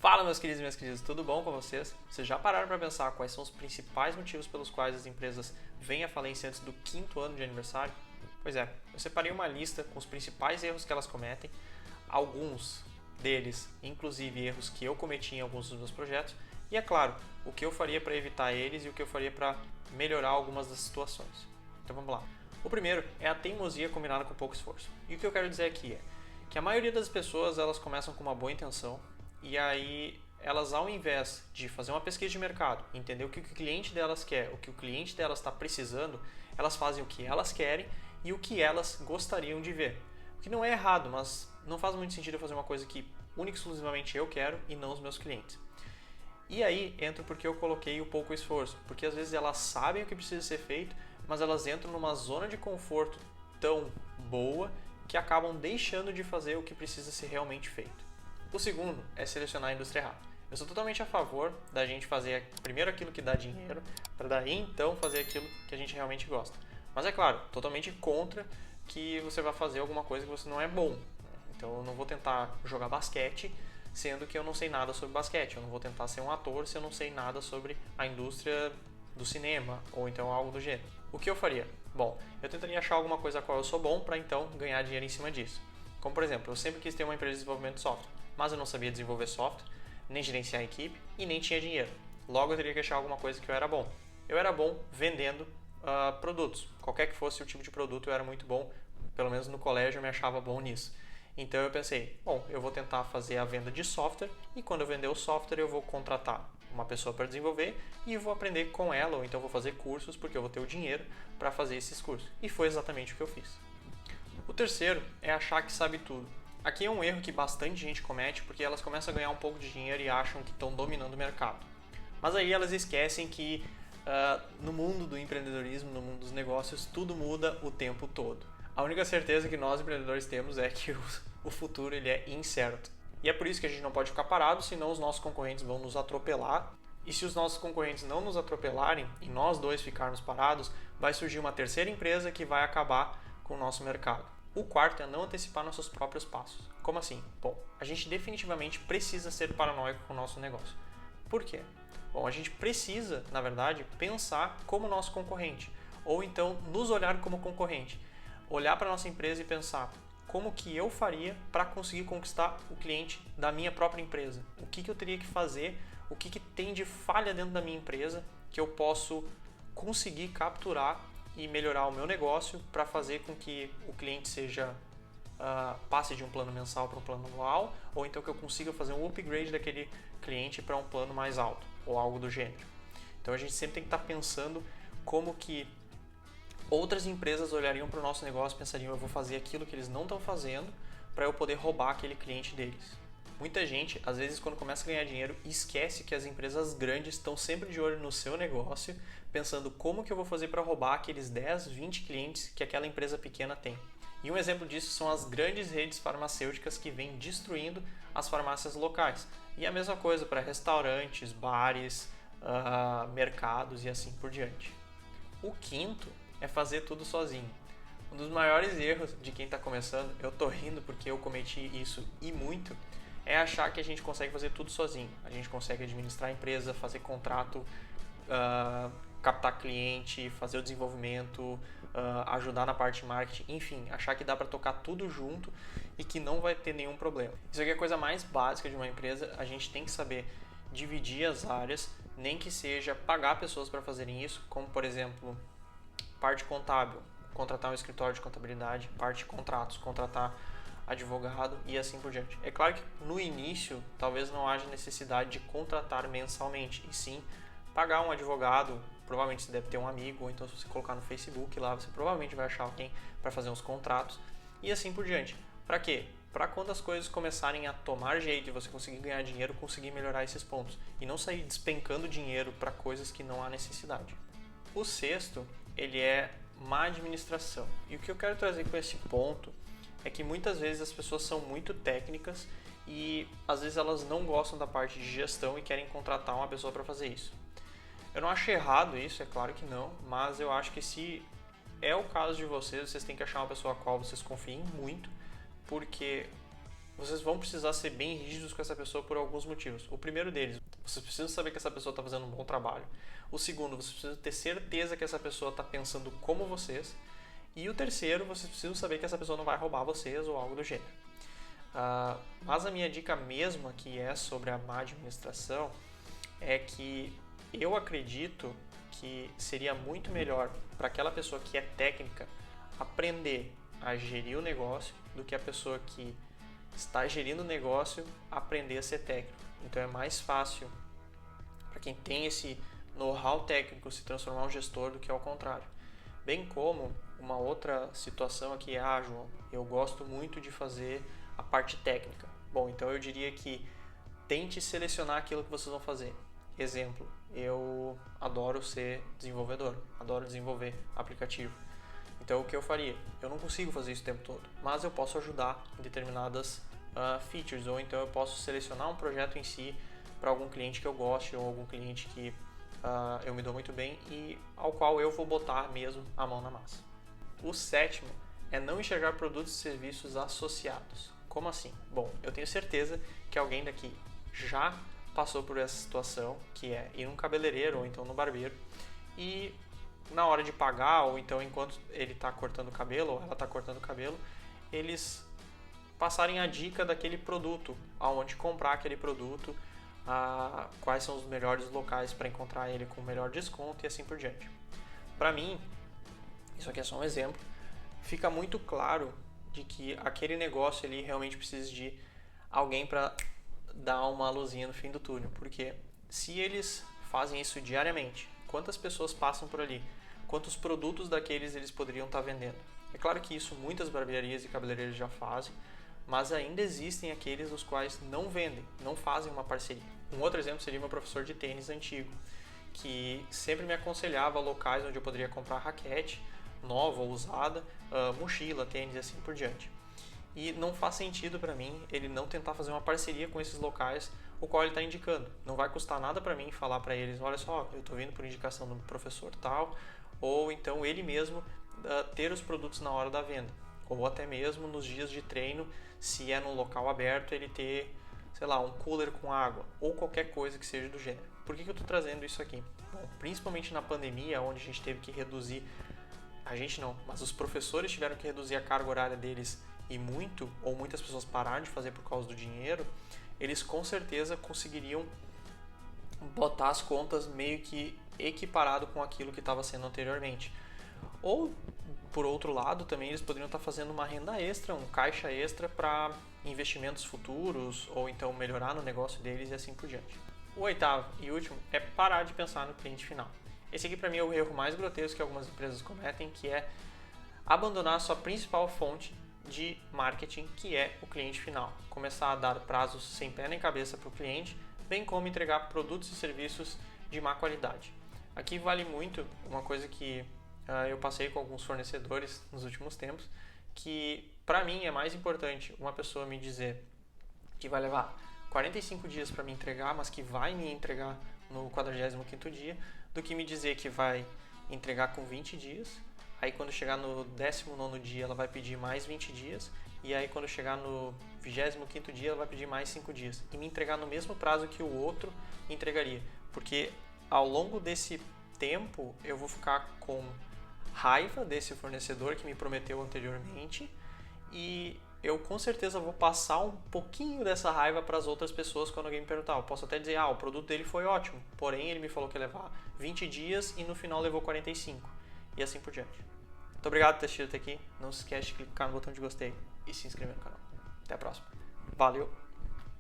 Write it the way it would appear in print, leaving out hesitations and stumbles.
Fala, meus queridos e minhas queridas, tudo bom com vocês? Vocês já pararam para pensar quais são os principais motivos pelos quais as empresas vêm à falência antes do 5º ano de aniversário? Pois é, eu separei uma lista com os principais erros que elas cometem, alguns deles, inclusive erros que eu cometi em alguns dos meus projetos, e é claro, o que eu faria para evitar eles e o que eu faria para melhorar algumas das situações. Então vamos lá. O primeiro é a teimosia combinada com pouco esforço. E o que eu quero dizer aqui é que a maioria das pessoas elas começam com uma boa intenção, e aí elas, ao invés de fazer uma pesquisa de mercado, entender o que o cliente delas quer, o que o cliente delas está precisando, elas fazem o que elas querem e o que elas gostariam de ver. O que não é errado, mas não faz muito sentido eu fazer uma coisa que única e exclusivamente eu quero e não os meus clientes. E aí entra porque eu coloquei o pouco esforço, porque às vezes elas sabem o que precisa ser feito, mas elas entram numa zona de conforto tão boa que acabam deixando de fazer o que precisa ser realmente feito. O segundo é selecionar a indústria errada. Eu sou totalmente a favor da gente fazer primeiro aquilo que dá dinheiro, para daí então fazer aquilo que a gente realmente gosta. Mas é claro, totalmente contra que você vá fazer alguma coisa que você não é bom. Então eu não vou tentar jogar basquete, sendo que eu não sei nada sobre basquete. Eu não vou tentar ser um ator se eu não sei nada sobre a indústria do cinema, ou então algo do gênero. O que eu faria? Bom, eu tentaria achar alguma coisa a qual eu sou bom para então ganhar dinheiro em cima disso. Como por exemplo, eu sempre quis ter uma empresa de desenvolvimento de software, mas eu não sabia desenvolver software, nem gerenciar a equipe e nem tinha dinheiro. Logo eu teria que achar alguma coisa que eu era bom. Eu era bom vendendo produtos. Qualquer que fosse o tipo de produto eu era muito bom, pelo menos no colégio eu me achava bom nisso. Então eu pensei, bom, eu vou tentar fazer a venda de software e quando eu vender o software eu vou contratar uma pessoa para desenvolver e vou aprender com ela, ou então vou fazer cursos porque eu vou ter o dinheiro para fazer esses cursos. E foi exatamente o que eu fiz. O terceiro é achar que sabe tudo. Aqui é um erro que bastante gente comete porque elas começam a ganhar um pouco de dinheiro e acham que estão dominando o mercado. Mas aí elas esquecem que no mundo do empreendedorismo, no mundo dos negócios, tudo muda o tempo todo. A única certeza que nós empreendedores temos é que o futuro ele é incerto. E é por isso que a gente não pode ficar parado, senão os nossos concorrentes vão nos atropelar. E se os nossos concorrentes não nos atropelarem e nós dois ficarmos parados, vai surgir uma terceira empresa que vai acabar com o nosso mercado. O quarto é não antecipar nossos próprios passos. Como assim? Bom, a gente definitivamente precisa ser paranoico com o nosso negócio. Por quê? Bom, a gente precisa, na verdade, pensar como nosso concorrente, ou então nos olhar como concorrente. Olhar para a nossa empresa e pensar como que eu faria para conseguir conquistar o cliente da minha própria empresa. O que eu teria que fazer, o que tem de falha dentro da minha empresa que eu posso conseguir capturar e melhorar o meu negócio para fazer com que o cliente passe de um plano mensal para um plano anual, ou então que eu consiga fazer um upgrade daquele cliente para um plano mais alto, ou algo do gênero. Então a gente sempre tem que estar pensando como que outras empresas olhariam para o nosso negócio e pensariam, eu vou fazer aquilo que eles não estão fazendo para eu poder roubar aquele cliente deles. Muita gente, às vezes, quando começa a ganhar dinheiro, esquece que as empresas grandes estão sempre de olho no seu negócio, pensando como que eu vou fazer para roubar aqueles 10, 20 clientes que aquela empresa pequena tem. E um exemplo disso são as grandes redes farmacêuticas que vêm destruindo as farmácias locais. E a mesma coisa para restaurantes, bares, mercados e assim por diante. O quinto é fazer tudo sozinho. Um dos maiores erros de quem está começando, eu tô rindo porque eu cometi isso e muito, é achar que a gente consegue fazer tudo sozinho. A gente consegue administrar a empresa, fazer contrato, captar cliente, fazer o desenvolvimento, ajudar na parte de marketing, enfim, achar que dá para tocar tudo junto e que não vai ter nenhum problema. Isso aqui é a coisa mais básica de uma empresa, a gente tem que saber dividir as áreas, nem que seja pagar pessoas para fazerem isso, como por exemplo, parte contábil, contratar um escritório de contabilidade, parte de contratos, contratar advogado e assim por diante. É claro que no início talvez não haja necessidade de contratar mensalmente, e sim pagar um advogado. Provavelmente você deve ter um amigo, ou então se você colocar no Facebook lá, você provavelmente vai achar alguém para fazer uns contratos e assim por diante. Para quê? Para quando as coisas começarem a tomar jeito e você conseguir ganhar dinheiro, conseguir melhorar esses pontos e não sair despencando dinheiro para coisas que não há necessidade. O sexto, ele é má administração. E o que eu quero trazer com esse ponto é que muitas vezes as pessoas são muito técnicas e às vezes elas não gostam da parte de gestão e querem contratar uma pessoa para fazer isso. Eu não acho errado isso, é claro que não, mas eu acho que se é o caso de vocês, vocês têm que achar uma pessoa a qual vocês confiem muito, porque vocês vão precisar ser bem rígidos com essa pessoa por alguns motivos. O primeiro deles, vocês precisam saber que essa pessoa está fazendo um bom trabalho. O segundo, vocês precisam ter certeza que essa pessoa está pensando como vocês. E o terceiro, vocês precisam saber que essa pessoa não vai roubar vocês ou algo do gênero. Mas a minha dica mesmo aqui é sobre a má administração, é que eu acredito que seria muito melhor para aquela pessoa que é técnica aprender a gerir o negócio do que a pessoa que está gerindo o negócio aprender a ser técnico. Então é mais fácil para quem tem esse know-how técnico se transformar um gestor do que ao contrário. Bem como uma outra situação aqui é, João, eu gosto muito de fazer a parte técnica. Bom, então eu diria que tente selecionar aquilo que vocês vão fazer. Exemplo, eu adoro ser desenvolvedor, adoro desenvolver aplicativo. Então o que eu faria? Eu não consigo fazer isso o tempo todo, mas eu posso ajudar em determinadas features, ou então eu posso selecionar um projeto em si para algum cliente que eu goste, ou algum cliente que eu me dou muito bem e ao qual eu vou botar mesmo a mão na massa. O sétimo é não enxergar produtos e serviços associados. Como assim? Bom, eu tenho certeza que alguém daqui já passou por essa situação, que é ir num cabeleireiro ou então no barbeiro e na hora de pagar ou então enquanto ele está cortando o cabelo ou ela está cortando o cabelo, eles passarem a dica daquele produto, aonde comprar aquele produto, quais são os melhores locais para encontrar ele com o melhor desconto e assim por diante. Para mim, isso aqui é só um exemplo, fica muito claro de que aquele negócio ali realmente precisa de alguém para dar uma luzinha no fim do túnel, porque se eles fazem isso diariamente, quantas pessoas passam por ali, quantos produtos daqueles eles poderiam estar vendendo? É claro que isso muitas barbearias e cabeleireiros já fazem, mas ainda existem aqueles os quais não vendem, não fazem uma parceria. Um outro exemplo seria meu professor de tênis antigo, que sempre me aconselhava locais onde eu poderia comprar raquete nova ou usada, mochila, tênis e assim por diante. E não faz sentido para mim ele não tentar fazer uma parceria com esses locais o qual ele está indicando. Não vai custar nada para mim falar para eles, olha só, eu estou vindo por indicação do professor tal, ou então ele mesmo ter os produtos na hora da venda, ou até mesmo nos dias de treino, se é num local aberto, ele ter, sei lá, um cooler com água, ou qualquer coisa que seja do gênero. Por que eu estou trazendo isso aqui? Bom, principalmente na pandemia, onde a gente teve que reduzir, a gente não, mas os professores tiveram que reduzir a carga horária deles e muito, ou muitas pessoas pararam de fazer por causa do dinheiro, eles com certeza conseguiriam botar as contas meio que equiparado com aquilo que estava sendo anteriormente. Ou, por outro lado, também eles poderiam estar fazendo uma renda extra, um caixa extra para investimentos futuros, ou então melhorar no negócio deles e assim por diante. O oitavo e último é parar de pensar no cliente final. Esse aqui para mim é o erro mais grotesco que algumas empresas cometem, que é abandonar a sua principal fonte de marketing, que é o cliente final. Começar a dar prazos sem pé nem cabeça para o cliente, bem como entregar produtos e serviços de má qualidade. Aqui vale muito uma coisa que eu passei com alguns fornecedores nos últimos tempos, que para mim é mais importante uma pessoa me dizer que vai levar 45 dias para me entregar, mas que vai me entregar no 45º dia, do que me dizer que vai entregar com 20 dias, aí quando chegar no 19º dia ela vai pedir mais 20 dias, e aí quando chegar no 25º dia ela vai pedir mais 5 dias, e me entregar no mesmo prazo que o outro entregaria, porque ao longo desse tempo eu vou ficar com raiva desse fornecedor que me prometeu anteriormente, e eu com certeza vou passar um pouquinho dessa raiva para as outras pessoas quando alguém me perguntar. Eu posso até dizer, o produto dele foi ótimo, porém ele me falou que ia levar 20 dias e no final levou 45, e assim por diante. Muito obrigado por ter assistido até aqui, não se esquece de clicar no botão de gostei e se inscrever no canal. Até a próxima. Valeu!